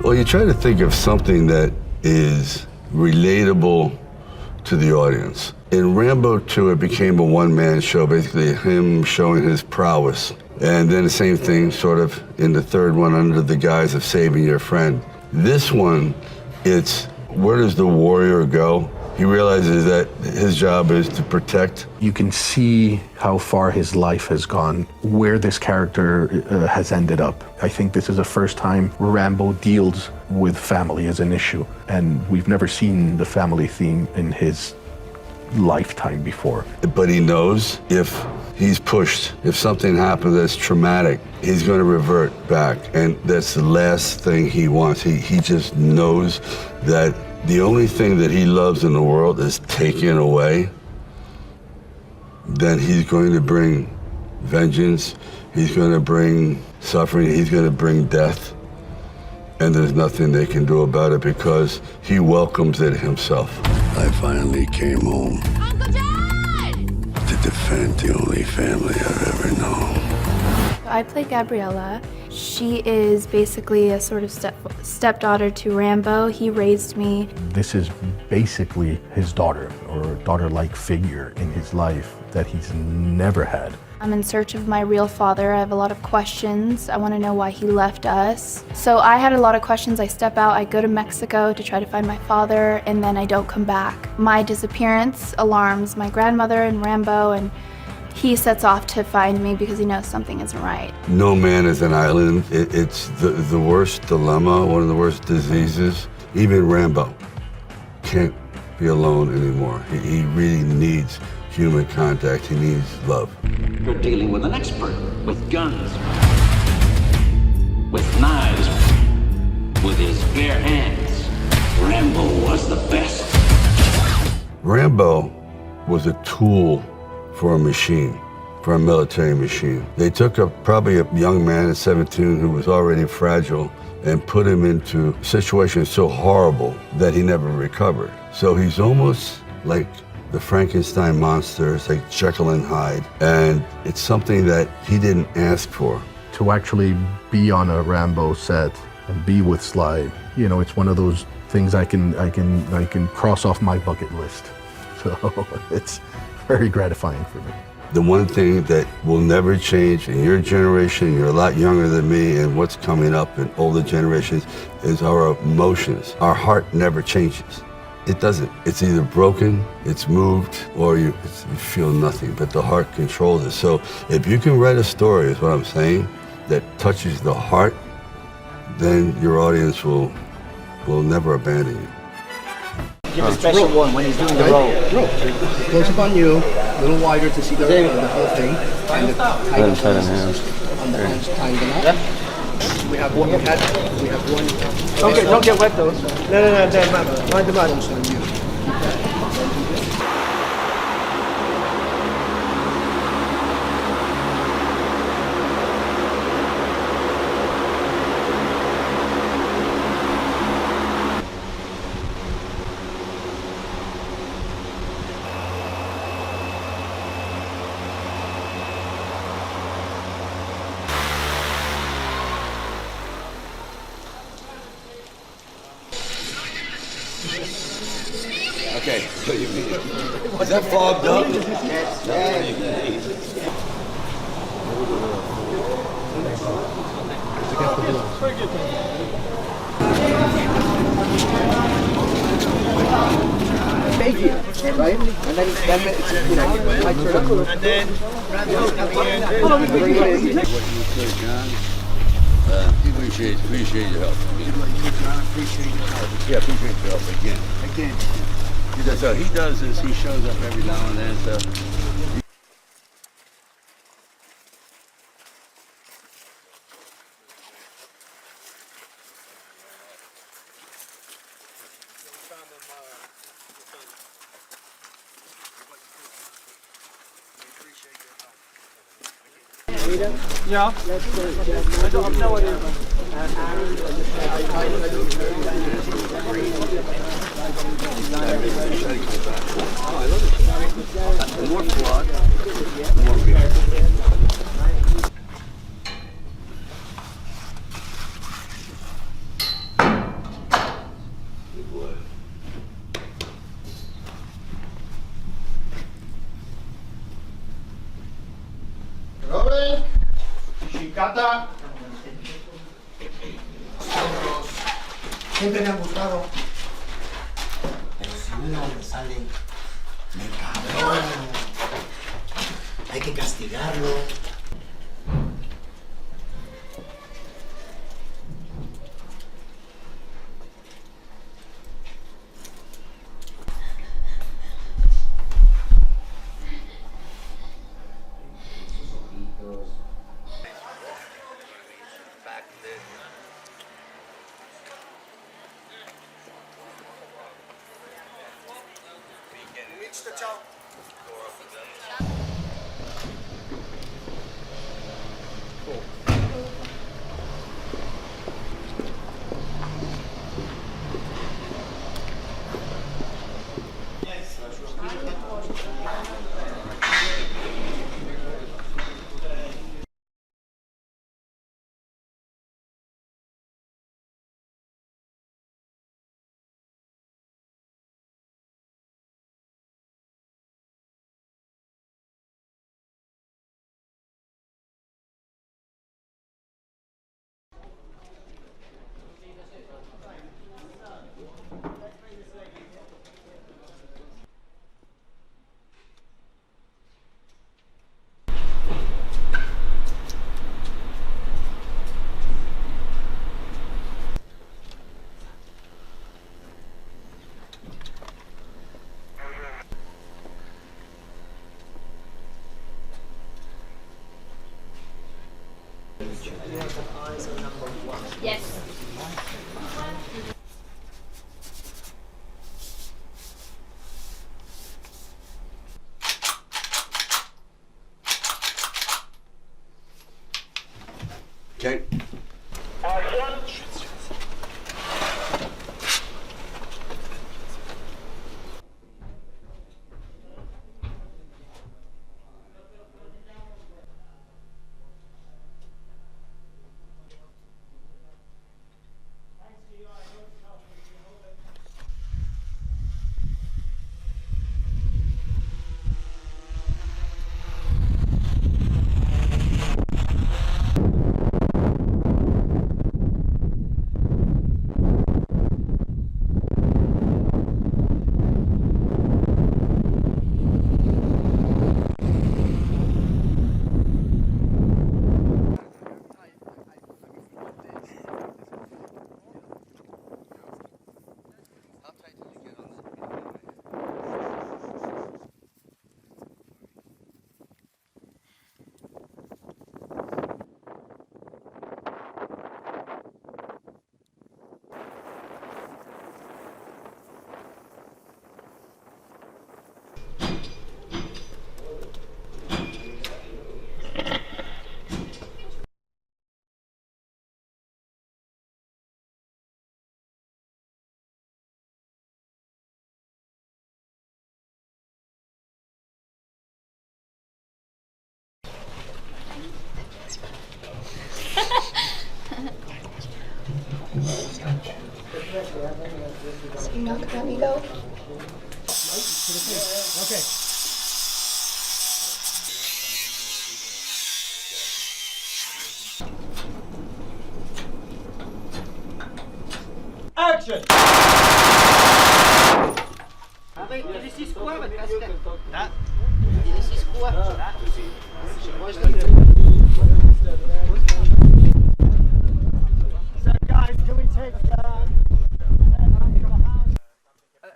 Well, you try to think of something that is relatable to the audience. In Rambo 2, it became a one-man show, basically him showing his prowess. And then the same thing sort of in the third one under the guise of saving your friend. This one, it's where does the warrior go? He realizes that his job is to protect. You can see how far his life has gone, where this character has ended up. I think this is the first time Rambo deals with family as an issue, and we've never seen the family theme in his lifetime before. But he knows if he's pushed, if something happens that's traumatic, he's going to revert back, and that's the last thing he wants. He just knows that the only thing that he loves in the world is taken away. Then he's going to bring vengeance, he's going to bring suffering, he's going to bring death, and there's nothing they can do about it because he welcomes it himself. I finally came home Uncle John! to defend the only family I've ever known. I play Gabriella. She is basically a sort of stepdaughter to Rambo. He raised me. This is basically his daughter, or daughter-like figure in his life that he's never had. I'm in search of my real father. I have a lot of questions. I want to know why he left us. So I had a lot of questions. I step out, I go to Mexico to try to find my father, and then I don't come back. My disappearance alarms my grandmother and Rambo, and he sets off to find me because he knows something isn't right. No man is an island. It's the worst dilemma, one of the worst diseases. Even Rambo can't be alone anymore. He really needs human contact. He needs love. You're dealing with an expert, with guns, with knives, with his bare hands. Rambo was the best. Rambo was a tool for a machine, for a military machine. They took probably a young man at 17 who was already fragile and put him into situations so horrible that he never recovered. So he's almost like the Frankenstein monster. It's like Jekyll and Hyde, and it's something that he didn't ask for. To actually be on a Rambo set and be with Sly, you know, it's one of those things I can cross off my bucket list. So it's very gratifying for me. The one thing that will never change in your generation, you're a lot younger than me, and what's coming up in older generations, is our emotions. Our heart never changes. It doesn't. It's either broken, it's moved, or you feel nothing, but the heart controls it. So if you can write a story, is what I'm saying, that touches the heart, then your audience will never abandon you. Give a special one when he's doing the roll. Roll. Close up on you, a little wider to see the whole thing. And the tight on the hands, tying them up. Yeah. We have one cat, we have one. Don't get wet though. No, mind the mud. Okay, is that fogged up? Thank you, right? And then it's, you know, I turn up. And then, Appreciate your help. Yeah, appreciate your help again. So he does this, he shows up every now and then, so. Yeah. I don't have no idea. More blood, more beer. Cata. Siempre me han gustado. Pero si una me sale, me cabrón. Hay que castigarlo. Yes. Okay. So you're not gonna let me go? Okay. Action! Il est 6 quoi votre casquette? Là. Il est 6 quoi? Là. Moi je dis. So guys, can we take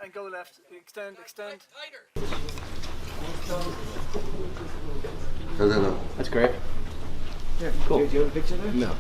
and go left, extend. No. That's great. Yeah, cool. Do you have a picture there? No.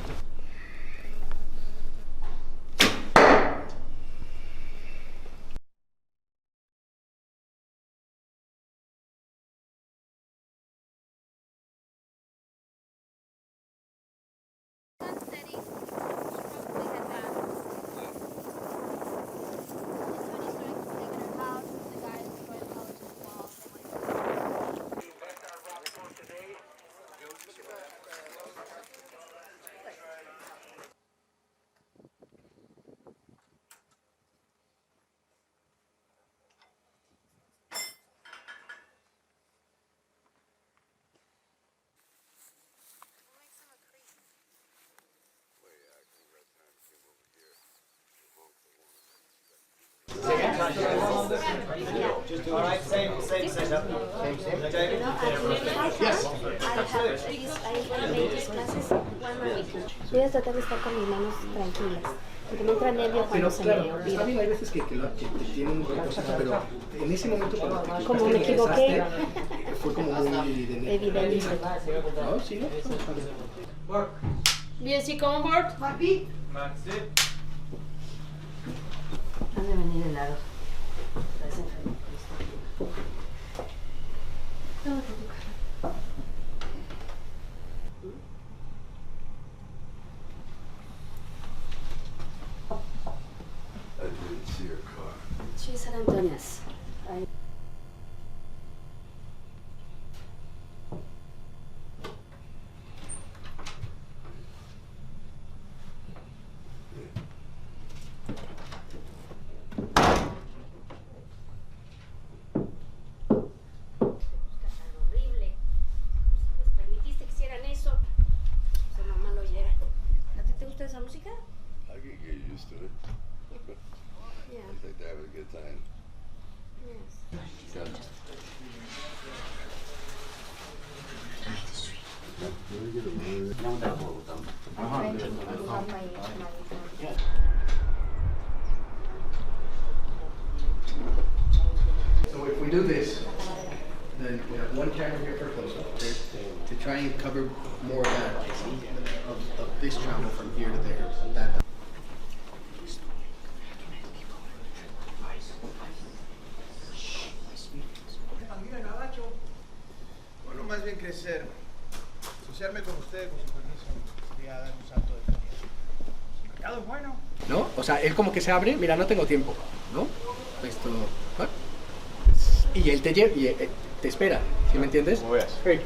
All right, same setup. David? Yes. I make these classes 1 a week. Voy a tratar de estar con mis manos tranquilas. Porque me entra nervio cuando se me Está olvida. bien, hay veces que te tienen un propósito, pero en ese momento cuando te Como me equivoqué, fue como muy evidente. No, sí, no. Bien, sí, como board. That's it. Han de venir helados. Parecen felices. I didn't see your car. Sí, San Antonio's. Horrible. Si les permitiste que hicieran eso, su mamá lo oyera. ¿A ti te gusta esa música? I can get used to it. Yeah. I think they're having a good time. Yes. Got it. So if we do this, then we have one camera here for close-up, okay? To try and cover more of that, of this travel from here to there. That. Bueno, más bien crecer. Asociarme con ustedes, con su permiso, sería dar un salto de calidad. El mercado es bueno. ¿No? O sea, él como que se abre, mira, no tengo tiempo, ¿no? Esto, ¿ah? Y él te lleva, y te espera, ¿sí me entiendes? Como veas. Sí.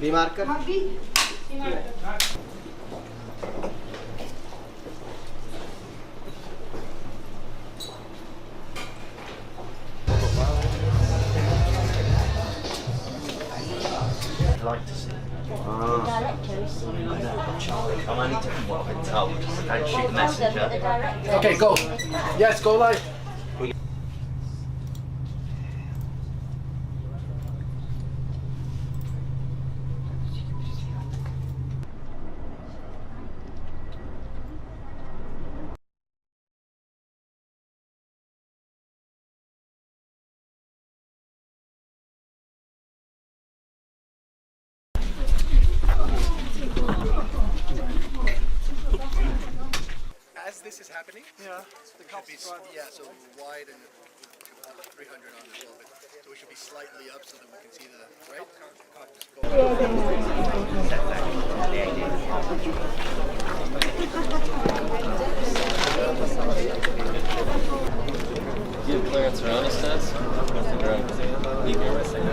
B marker. I'd like to see. I'm only taking what I've been told. Don't shoot the messenger. Okay, go. Yes, go live. As this is happening, the cup is so wide and 300 on as well, so we should be slightly up so that we can see the right. Do you have clearance around us, Stats? Leave me everything.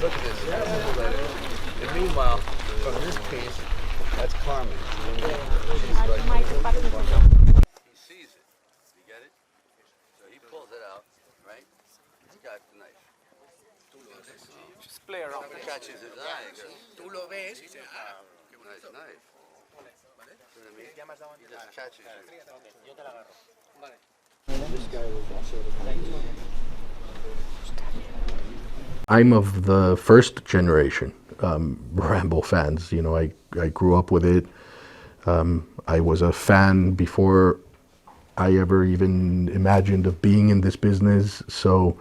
Look at this. And meanwhile, from this piece, That's Carmen. He sees it. You get it? So he pulls it out, right? He's got the knife. Just play around. Catches his eye. Tú lo ves y dices, ah, qué Nice bonito. knife. See what I mean? He just catches you. I'm of the first generation Rambo fans. You know, I grew up with it. I was a fan before I ever even imagined of being in this business. So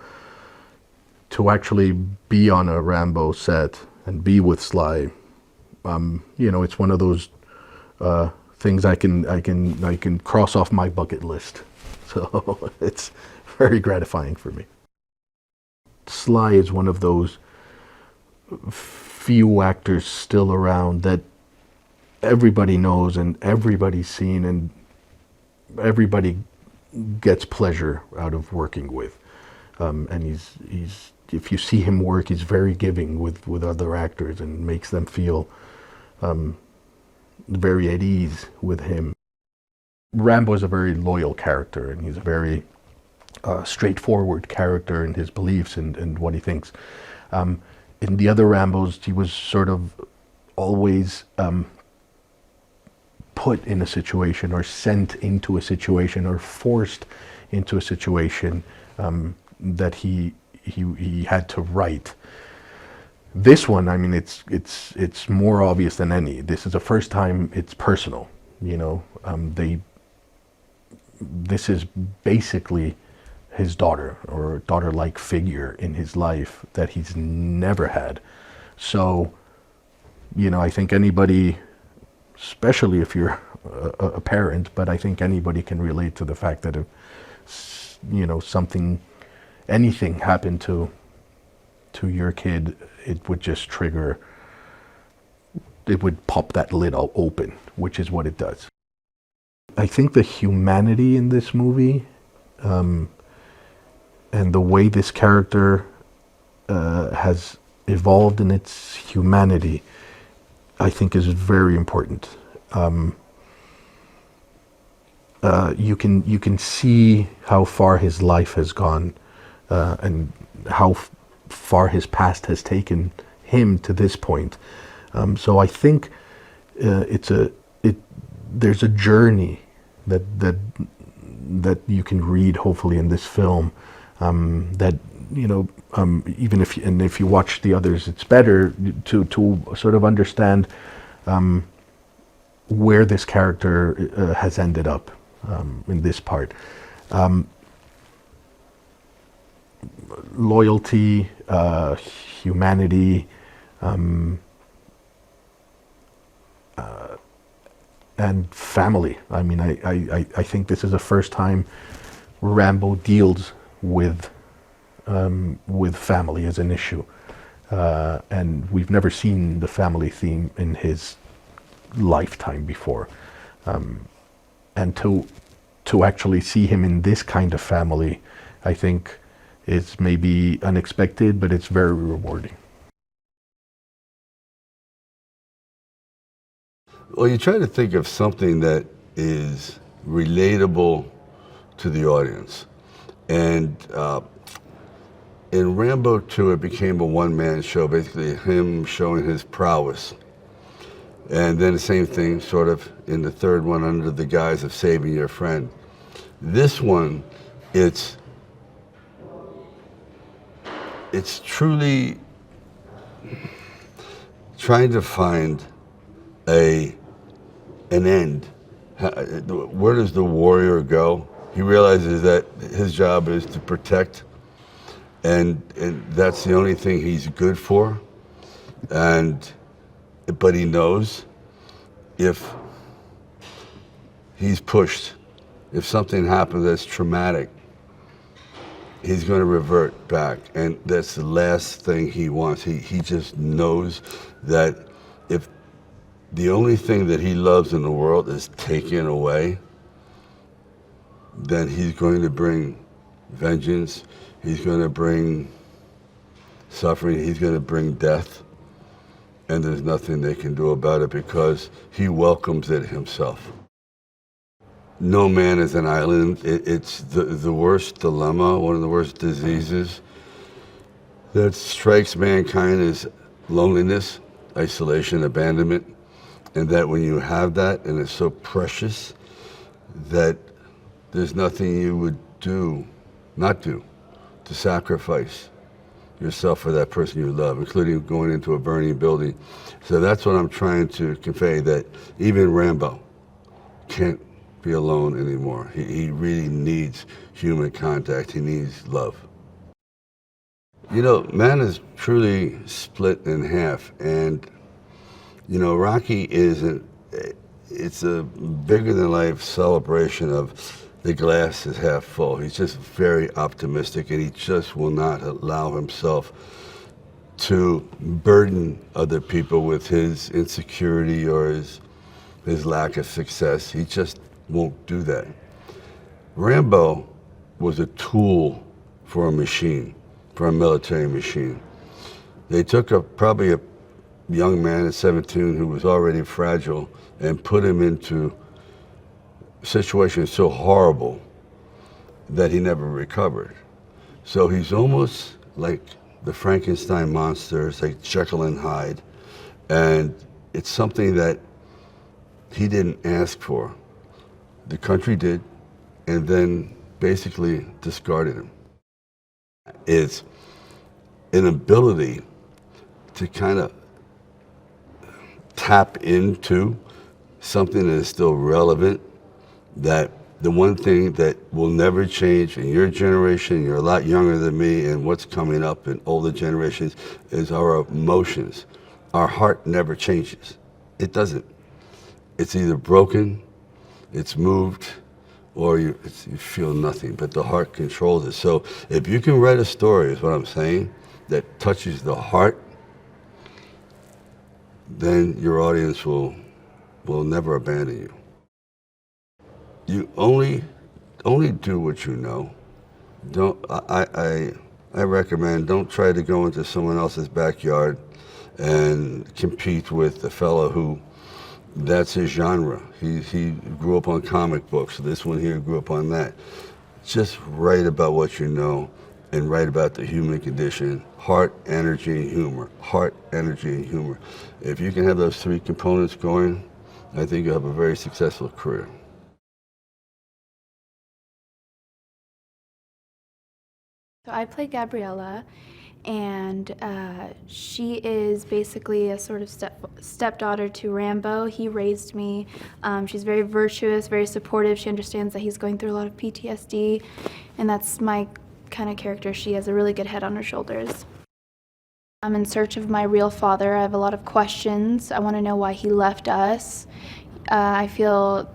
to actually be on a Rambo set and be with Sly, you know, it's one of those things I can cross off my bucket list. So it's very gratifying for me. Sly is one of those few actors still around that everybody knows and everybody's seen and everybody gets pleasure out of working with. And he's if you see him work, he's very giving with other actors and makes them feel very at ease with him. Rambo is a very loyal character, and he's a very straightforward character in his beliefs and what he thinks. In the other Rambos, he was sort of always put in a situation or sent into a situation or forced into a situation that he had to write. This one, I mean, it's more obvious than any. This is the first time it's personal. You know, this is basically his daughter or daughter-like figure in his life that he's never had. So, you know, I think anybody, especially if you're a parent, but I think anybody can relate to the fact that if, you know, anything happened to your kid, it would just trigger, it would pop that lid open, which is what it does. I think the humanity in this movie, and the way this character has evolved in its humanity, I think is very important. You can see how far his life has gone, and how far his past has taken him to this point. So I think there's a journey that you can read hopefully in this film, that, you know, even if you watch the others, it's better to sort of understand where this character has ended up in this part. Loyalty, humanity, and family. I mean, I think this is the first time Rambo deals with family as an issue, and we've never seen the family theme in his lifetime before, and to actually see him in this kind of family, I think it's maybe unexpected, but it's very rewarding. Well, you try to think of something that is relatable to the audience. And in Rambo 2, it became a one-man show, basically him showing his prowess. And then the same thing sort of in the third one under the guise of saving your friend. This one, it's truly trying to find an end. Where does the warrior go? He realizes that his job is to protect, and that's the only thing he's good for. But he knows if he's pushed, if something happens that's traumatic, he's going to revert back, and that's the last thing he wants. He just knows that if the only thing that he loves in the world is taken away, then he's going to bring vengeance, he's going to bring suffering, he's going to bring death. and there's nothing they can do about it because he welcomes it himself. No man is an island. It's the worst dilemma, one of the worst diseases that strikes mankind is loneliness, isolation, abandonment, and that when you have that and it's so precious that there's nothing you would not do, to sacrifice yourself for that person you love, including going into a burning building. So that's what I'm trying to convey, that even Rambo can't be alone anymore. He really needs human contact. He needs love. You know, man is truly split in half, and you know, Rocky it's a bigger than life celebration of the glass is half full. He's just very optimistic, and he just will not allow himself to burden other people with his insecurity or his lack of success. He just won't do that. Rambo was a tool for a machine, for a military machine. They took probably a young man at 17 who was already fragile and put him into situations so horrible that he never recovered. So he's almost like the Frankenstein monster. It's like Jekyll and Hyde, and it's something that he didn't ask for. The country did, and then basically discarded him. It's an ability to kind of tap into something that is still relevant, that the one thing that will never change in your generation, you're a lot younger than me, and what's coming up in older generations, is our emotions. Our heart never changes. It doesn't. It's either broken, it's moved, or you feel nothing, but the heart controls it. So if you can write a story, is what I'm saying, that touches the heart, then your audience will never abandon you. You only do what you know. I recommend, don't try to go into someone else's backyard and compete with the fellow who, that's his genre. He grew up on comic books. This one here grew up on that. Just write about what you know and write about the human condition: heart, energy, and humor. Heart, energy, and humor. If you can have those three components going, I think you'll have a very successful career. So I play Gabriella, and she is basically a sort of stepdaughter to Rambo. He raised me. She's very virtuous, very supportive. She understands that he's going through a lot of PTSD, and that's my kind of character. She has a really good head on her shoulders. I'm in search of my real father. I have a lot of questions. I want to know why he left us. I feel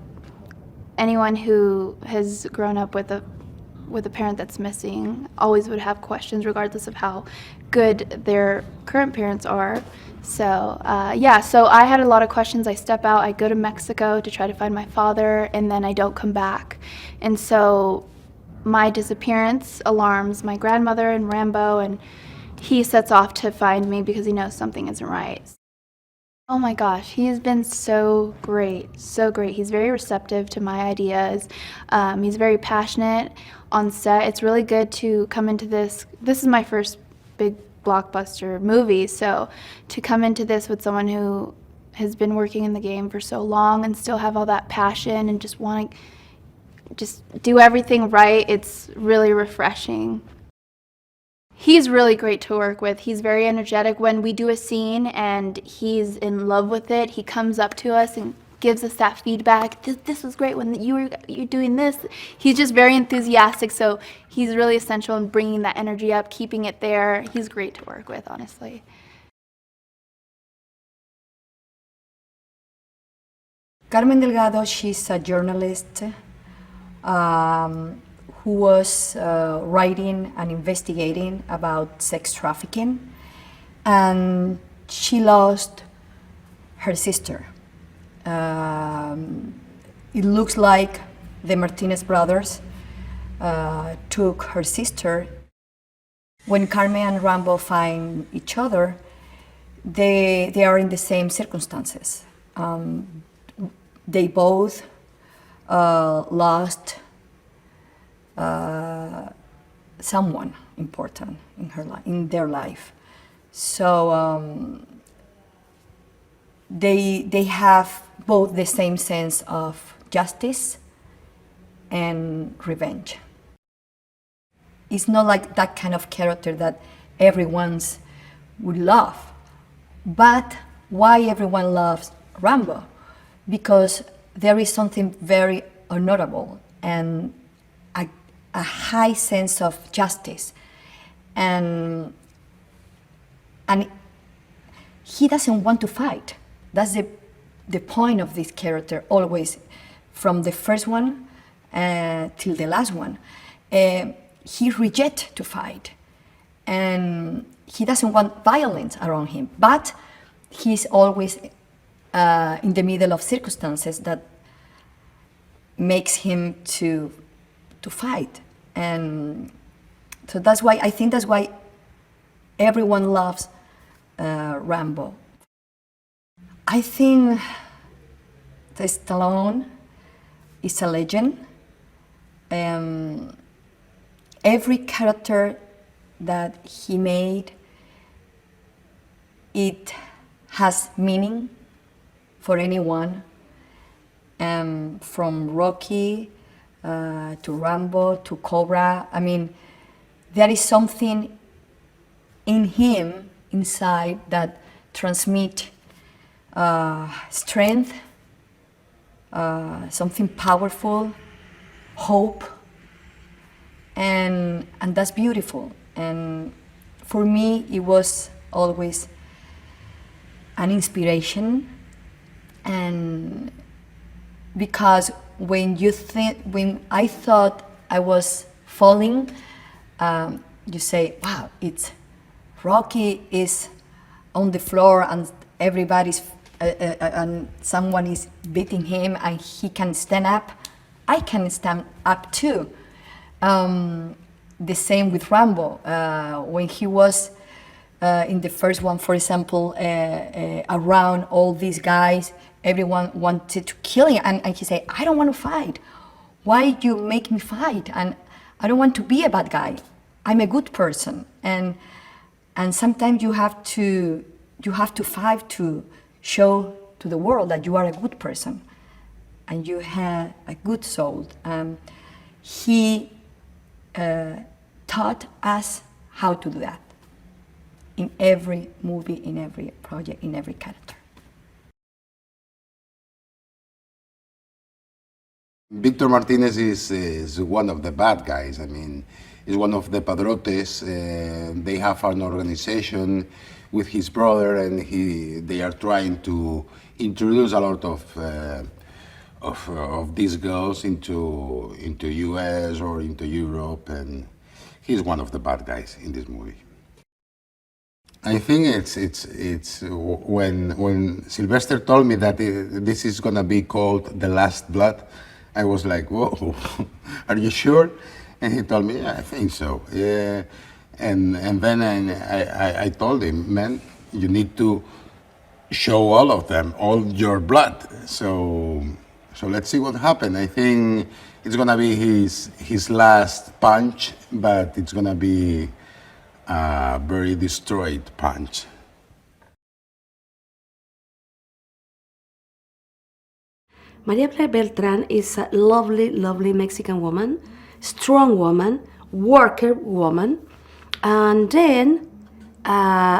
anyone who has grown up with a parent that's missing always would have questions, regardless of how good their current parents are. So yeah, so I had a lot of questions. I step out, I go to Mexico to try to find my father, and then I don't come back. And so my disappearance alarms my grandmother and Rambo, and he sets off to find me because he knows something isn't right. Oh my gosh, he has been so great, so great. He's very receptive to my ideas. He's very passionate on set. It's really good to come into this. This is my first big blockbuster movie, so to come into this with someone who has been working in the game for so long and still have all that passion and just want to just do everything right, it's really refreshing. He's really great to work with. He's very energetic. When we do a scene and he's in love with it, he comes up to us and gives us that feedback. This was great when you're doing this. He's just very enthusiastic, so he's really essential in bringing that energy up, keeping it there. He's great to work with, honestly. Carmen Delgado, she's a journalist who was writing and investigating about sex trafficking, and she lost her sister. It looks like the Martinez brothers took her sister. When Carmen and Rambo find each other, they are in the same circumstances. They both lost someone important in their life. So they have both the same sense of justice and revenge. It's not like that kind of character that everyone's would love. But why everyone loves Rambo? Because there is something very honorable and a high sense of justice. And he doesn't want to fight. That's the point of this character, always, from the first one till the last one. He rejects to fight, and he doesn't want violence around him, but he's always in the middle of circumstances that makes him to fight. And so that's why, I think that's why everyone loves Rambo. I think the Stallone is a legend. Every character that he made, it has meaning for anyone. From Rocky to Rambo to Cobra. I mean, there is something in him, inside, that transmit strength, something powerful, hope, and that's beautiful. And for me, it was always an inspiration. And because when I thought I was falling, you say, wow, Rocky is on the floor and everybody's and someone is beating him and he can stand up. I can stand up too. The same with Rambo. When he was in the first one, for example, around all these guys, everyone wanted to kill him, and he said, I don't want to fight. Why you make me fight? And I don't want to be a bad guy. I'm a good person. And sometimes you have to fight to show to the world that you are a good person and you have a good soul. He taught us how to do that in every movie, in every project, in every character. Victor Martinez is one of the bad guys. I mean, he's one of the padrotes. They have an organization with his brother, and they are trying to introduce a lot of these girls into US or into Europe, and he's one of the bad guys in this movie. I think it's when Sylvester told me that this is gonna be called The Last Blood, I was like, whoa, are you sure? And he told me, yeah, I think so. Yeah. And then I told him, man, you need to show all of them, all your blood. So let's see what happens. I think it's gonna be his last punch, but it's gonna be a very destroyed punch. Maria Beltran is a lovely, lovely Mexican woman, strong woman, worker woman. And then,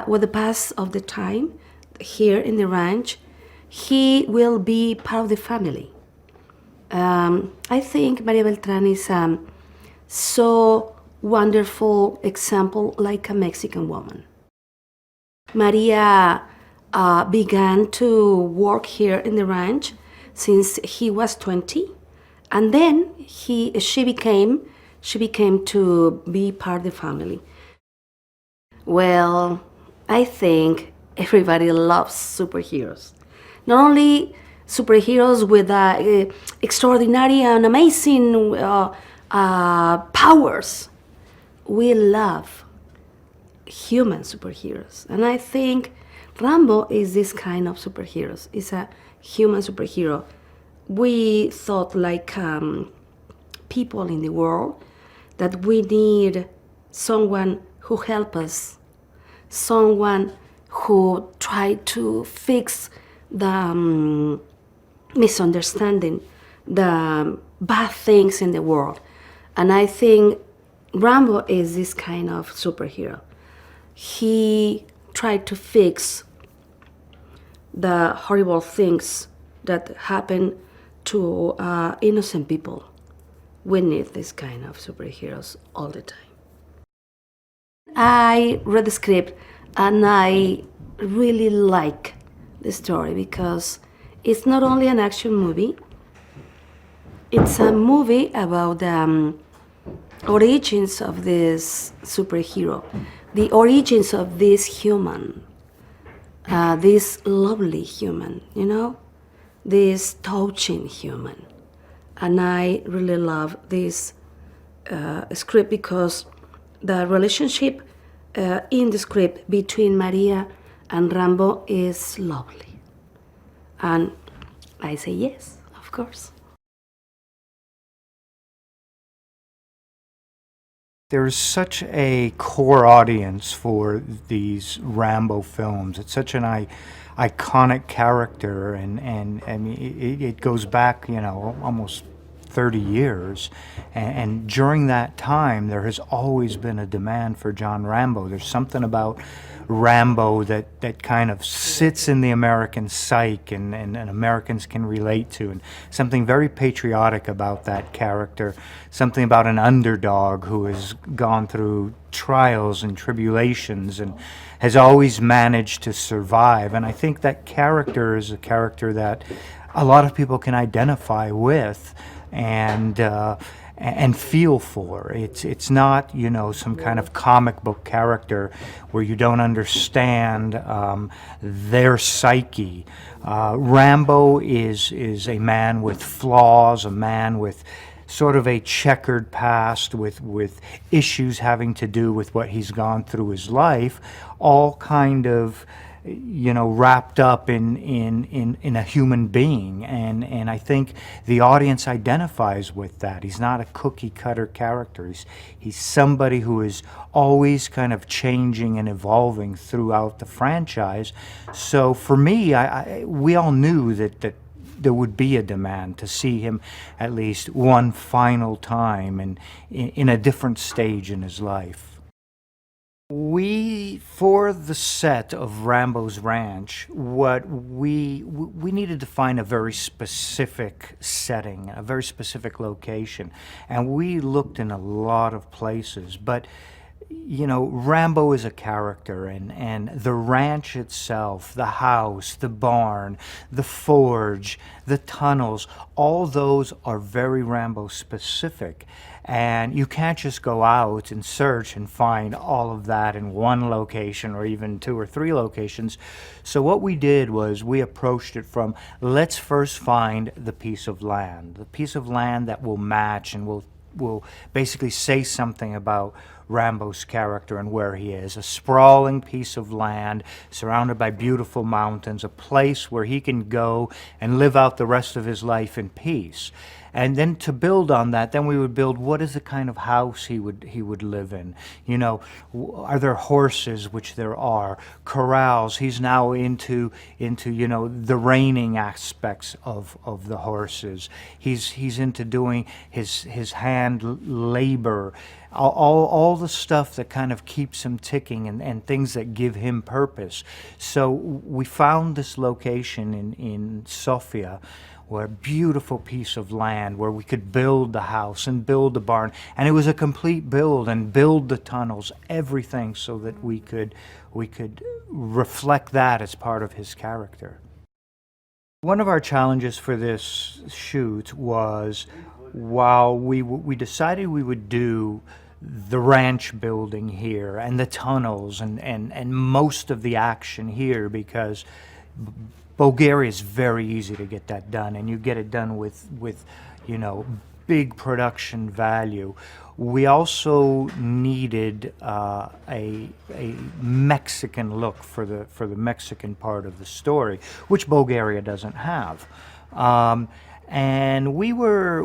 with the pass of the time here in the ranch, he will be part of the family. I think Maria Beltran is so wonderful example like a Mexican woman. Maria began to work here in the ranch since he was 20, and then she became to be part of the family. Well, I think everybody loves superheroes. Not only superheroes with extraordinary and amazing powers. We love human superheroes. And I think Rambo is this kind of superheroes. It's a human superhero. We thought like people in the world that we need someone who help us, someone who try to fix the misunderstanding, the bad things in the world. And I think Rambo is this kind of superhero. He tried to fix the horrible things that happen to innocent people. We need this kind of superheroes all the time. I read the script and I really like the story because it's not only an action movie, it's a movie about the origins of this superhero, the origins of this human, this lovely human, you know, this touching human. And I really love this script because the relationship in the script between Maria and Rambo is lovely. And I say yes, of course. There's such a core audience for these Rambo films. It's such an iconic character, and I mean, it goes back, you know, almost 30 years. And during that time, there has always been a demand for John Rambo. There's something about Rambo that kind of sits in the American psyche and Americans can relate to, and something very patriotic about that character, something about an underdog who has gone through trials and tribulations and has always managed to survive. And I think that character is a character that a lot of people can identify with and feel for. It's not, you know, some kind of comic book character where you don't understand their psyche. Rambo is a man with flaws, a man with sort of a checkered past, with issues having to do with what he's gone through his life, all kind of, you know, wrapped up in a human being, and I think the audience identifies with that. He's not a cookie cutter character. He's somebody who is always kind of changing and evolving throughout the franchise. So for me, we all knew that there would be a demand to see him at least one final time and in a different stage in his life. For the set of Rambo's Ranch, what we needed to find a very specific setting, a very specific location, and we looked in a lot of places, but you know, Rambo is a character, and the ranch itself, the house, the barn, the forge, the tunnels, all those are very Rambo specific. And you can't just go out and search and find all of that in one location or even 2 or 3 locations. So what we did was we approached it from, let's first find the piece of land that will match and will basically say something about Rambo's character and where he is. A sprawling piece of land surrounded by beautiful mountains, a place where he can go and live out the rest of his life in peace. And then to build on that, then we would build what is the kind of house he would live in. You know, are there horses, which there are, corrals. He's now into you know, the reining aspects of the horses. He's into doing his hand labor, all the stuff that kind of keeps him ticking and things that give him purpose. So we found this location in Sofia, where a beautiful piece of land where we could build the house and build the barn, and it was a complete build, and build the tunnels, everything, so that we could reflect that as part of his character. One of our challenges for this shoot was, while we decided we would do the ranch building here and the tunnels and most of the action here, because Bulgaria is very easy to get that done, and you get it done with you know, big production value. we also needed a Mexican look for the Mexican part of the story, which Bulgaria doesn't have. And we were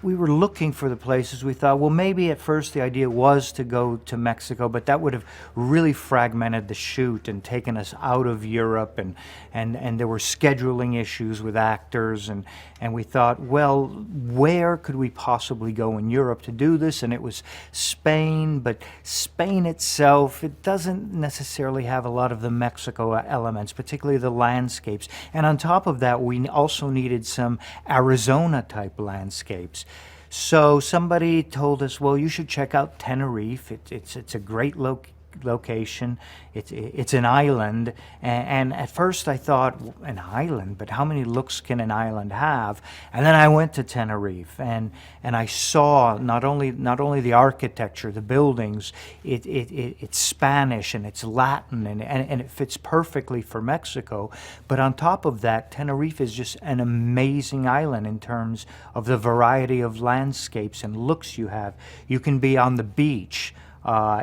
looking for the places. We thought, well, maybe at first the idea was to go to Mexico, but that would have really fragmented the shoot and taken us out of Europe, and there were scheduling issues with actors, and we thought, well, where could we possibly go in Europe to do this? And it was Spain, but Spain itself, it doesn't necessarily have a lot of the Mexico elements, particularly the landscapes. And on top of that, we also needed some Arizona-type landscapes. So somebody told us, well, you should check out Tenerife. It's a great location. It's an island, and at first I thought, an island, but how many looks can an island have? And then I went to Tenerife, and I saw not only the architecture, the buildings, it's Spanish and it's Latin, and it fits perfectly for Mexico. But on top of that, Tenerife is just an amazing island in terms of the variety of landscapes and looks you have. You can be on the beach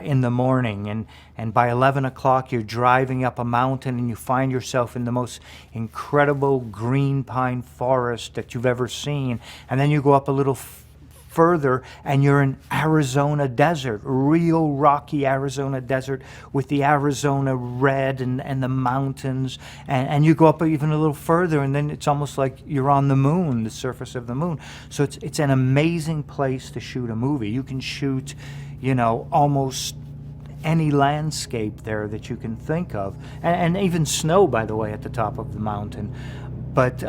in the morning, and by 11 o'clock you're driving up a mountain and you find yourself in the most incredible green pine forest that you've ever seen, and then you go up a little further and you're in Arizona desert, real rocky Arizona desert with the Arizona red and the mountains, and you go up even a little further and then it's almost like you're on the moon, the surface of the moon. So it's an amazing place to shoot a movie. You can shoot, you know, almost any landscape there that you can think of, and even snow, by the way, at the top of the mountain. But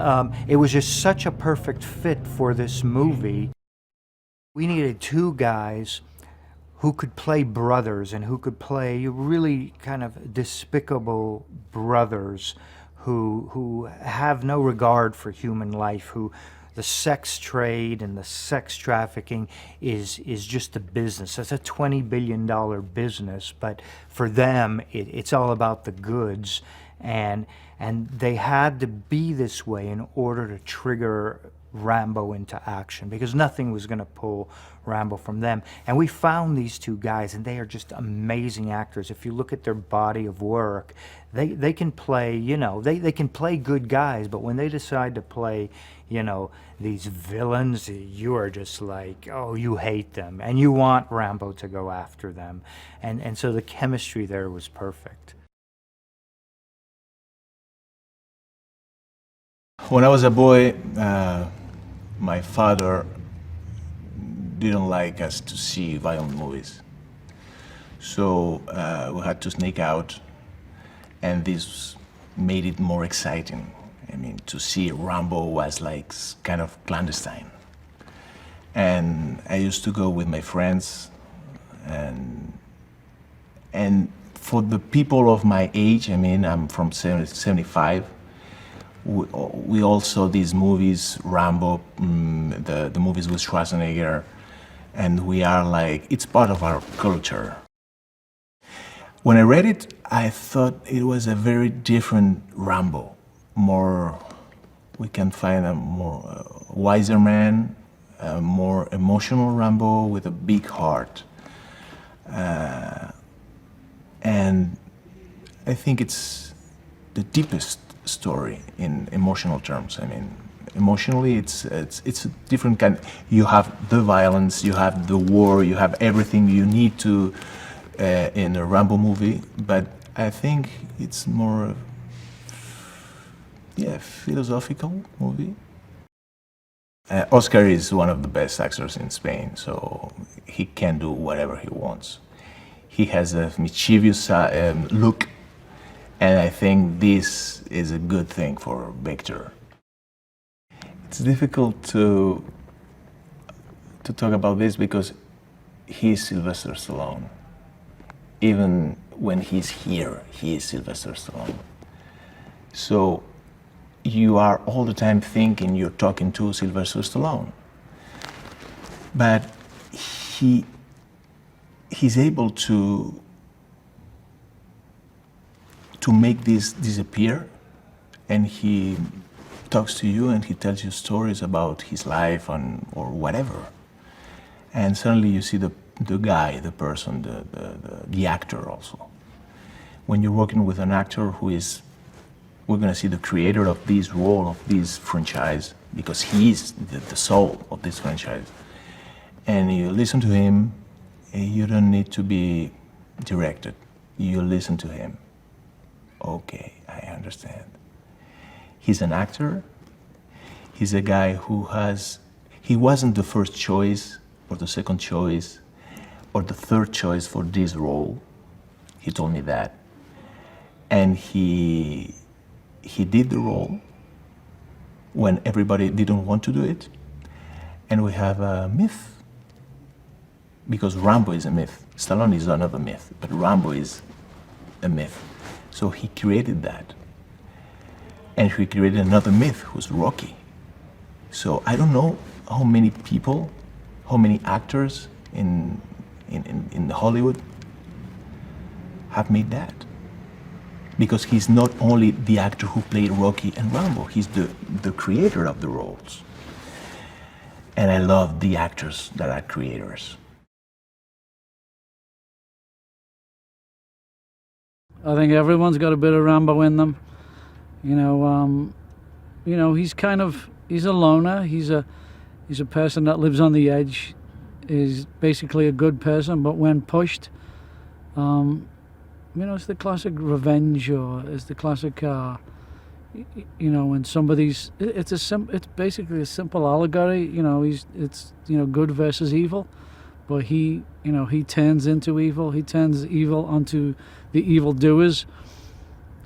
it was just such a perfect fit for this movie. We needed two guys who could play brothers and who could play really kind of despicable brothers who have no regard for human life, who the sex trade and the sex trafficking is just a business. It's a $20 billion business, but for them, it's all about the goods. And they had to be this way in order to trigger Rambo into action, because nothing was going to pull Rambo from them. And we found these two guys, and they are just amazing actors. If you look at their body of work, they can play, you know, they can play good guys, but when they decide to play, you know, these villains, you are just like, oh, you hate them, and you want Rambo to go after them. And so the chemistry there was perfect. When I was a boy, my father didn't like us to see violent movies. So we had to sneak out, and this made it more exciting. I mean, to see Rambo was like kind of clandestine. And I used to go with my friends, and for the people of my age, I mean, I'm from 75, we all saw these movies, Rambo, the movies with Schwarzenegger, and we are like, it's part of our culture. When I read it, I thought it was a very different Rambo. More, we can find a more wiser man, a more emotional Rambo with a big heart. And I think it's the deepest story in emotional terms. I mean, emotionally, it's a different kind. You have the violence, you have the war, you have everything you need to in a Rambo movie. But I think it's more, philosophical movie. Oscar is one of the best actors in Spain, so he can do whatever he wants. He has a mischievous look. And I think this is a good thing for Victor. It's difficult to talk about this because he's Sylvester Stallone. Even when he's here, he is Sylvester Stallone. So you are all the time thinking you're talking to Sylvester Stallone. But he's able to make this disappear, and he talks to you and he tells you stories about his life or whatever. And suddenly you see the guy, the person, the actor also. When you're working with an actor who is, we're gonna see the creator of this role, of this franchise, because he's the soul of this franchise. And you listen to him, you don't need to be directed. You listen to him. Okay, I understand. He's an actor. He's a guy who he wasn't the first choice or the second choice or the third choice for this role. He told me that. And he did the role when everybody didn't want to do it. And we have a myth. Because Rambo is a myth. Stallone is another myth, but Rambo is a myth. So he created that. And he created another myth, who's Rocky. So I don't know how many people, how many actors in Hollywood have made that. Because he's not only the actor who played Rocky and Rambo, he's the creator of the roles. And I love the actors that are creators. I think everyone's got a bit of Rambo in them. You know, he's a loner. He's a person that lives on the edge. Is basically a good person, but when pushed, it's the classic revenge, or it's the classic, when somebody's. It's basically a simple allegory. It's good versus evil, but he turns into evil. He turns evil onto the evildoers.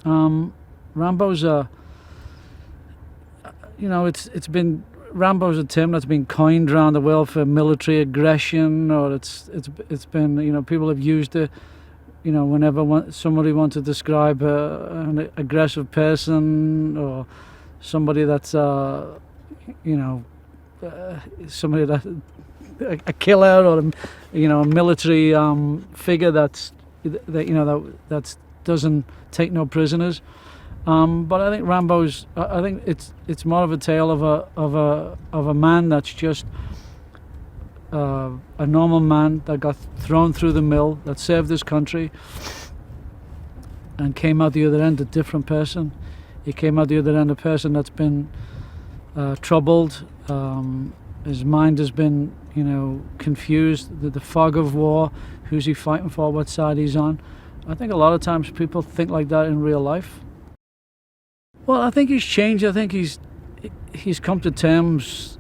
Rambo's Rambo's a term that's been coined around the world for military aggression, or it's been, people have used it, whenever somebody wants to describe an aggressive person, or somebody that's, somebody that a killer, or a military figure that doesn't take no prisoners. But I think Rambo's. I think it's more of a tale of a man that's just a normal man that got thrown through the mill, that served his country, and came out the other end a different person. He came out the other end a person that's been troubled. His mind has been, confused. The fog of war. Who's he fighting for? What side he's on? I think a lot of times people think like that in real life. Well, I think he's changed. I think he's come to terms.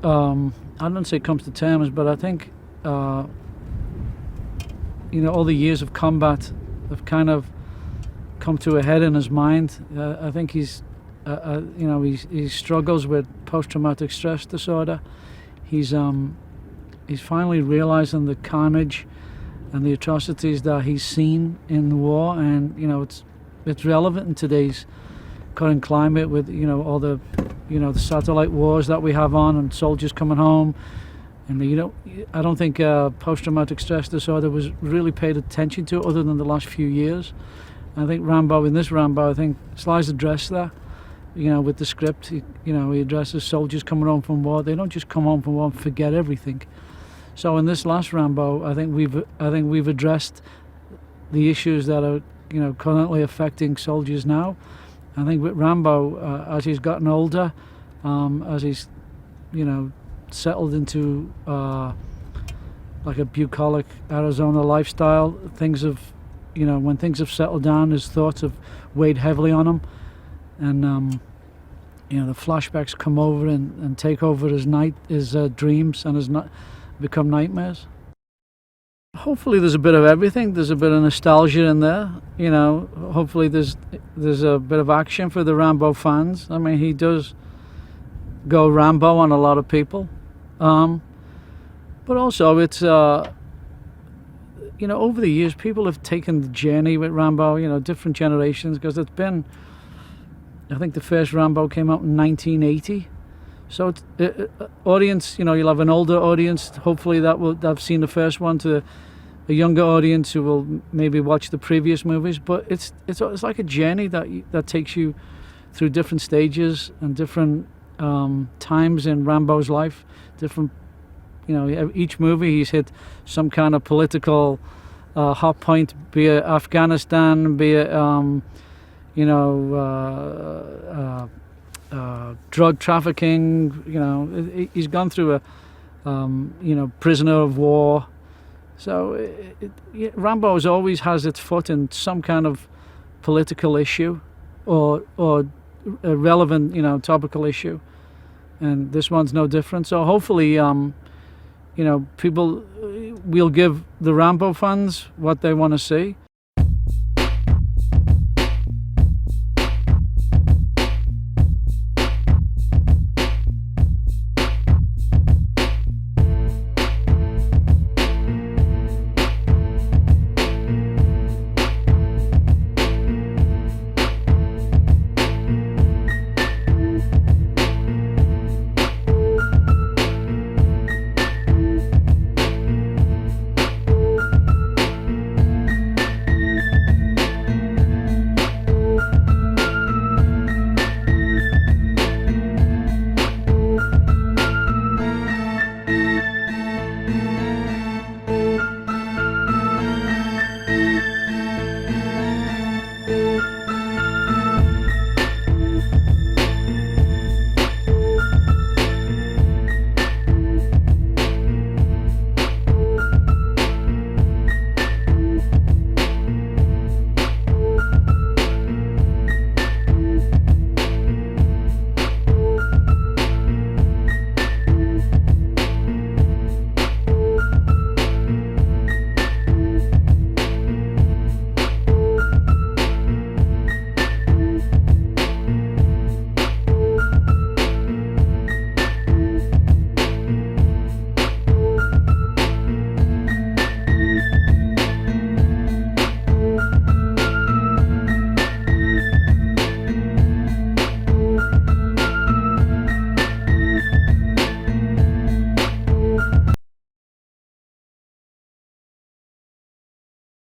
I don't say comes to terms, but I think all the years of combat have kind of come to a head in his mind. I think he struggles with post-traumatic stress disorder. He's finally realizing the carnage and the atrocities that he's seen in the war, and it's relevant in today's current climate with all the the satellite wars that we have on, and soldiers coming home, and I don't think post-traumatic stress disorder was really paid attention to other than the last few years. I think Rambo, I think Sly's addressed that, with the script. He addresses soldiers coming home from war. They don't just come home from war and forget everything. So in this last Rambo, I think we've addressed the issues that are currently affecting soldiers now. I think with Rambo, as he's gotten older, as he's settled into like a bucolic Arizona lifestyle, things have when things have settled down, his thoughts have weighed heavily on him, and the flashbacks come over and take over his dreams, and become nightmares. Hopefully there's a bit of everything. There's a bit of nostalgia in there, hopefully there's a bit of action for the Rambo fans. I mean, he does go Rambo on a lot of people, but also it's over the years people have taken the journey with Rambo, different generations, because it's been, I think the first Rambo came out in 1980. So it's audience, you'll have an older audience, hopefully that have seen the first one, to a younger audience who will maybe watch the previous movies. But it's like a journey that takes you through different stages and different times in Rambo's life, different You know, each movie he's hit some kind of political hot point, be it Afghanistan, be it you know, drug trafficking. You know, he's gone through a you know, prisoner of war. So Rambo always has its foot in some kind of political issue or a relevant, you know, topical issue, and this one's no different. So hopefully, you know, people will give the Rambo fans what they want to see,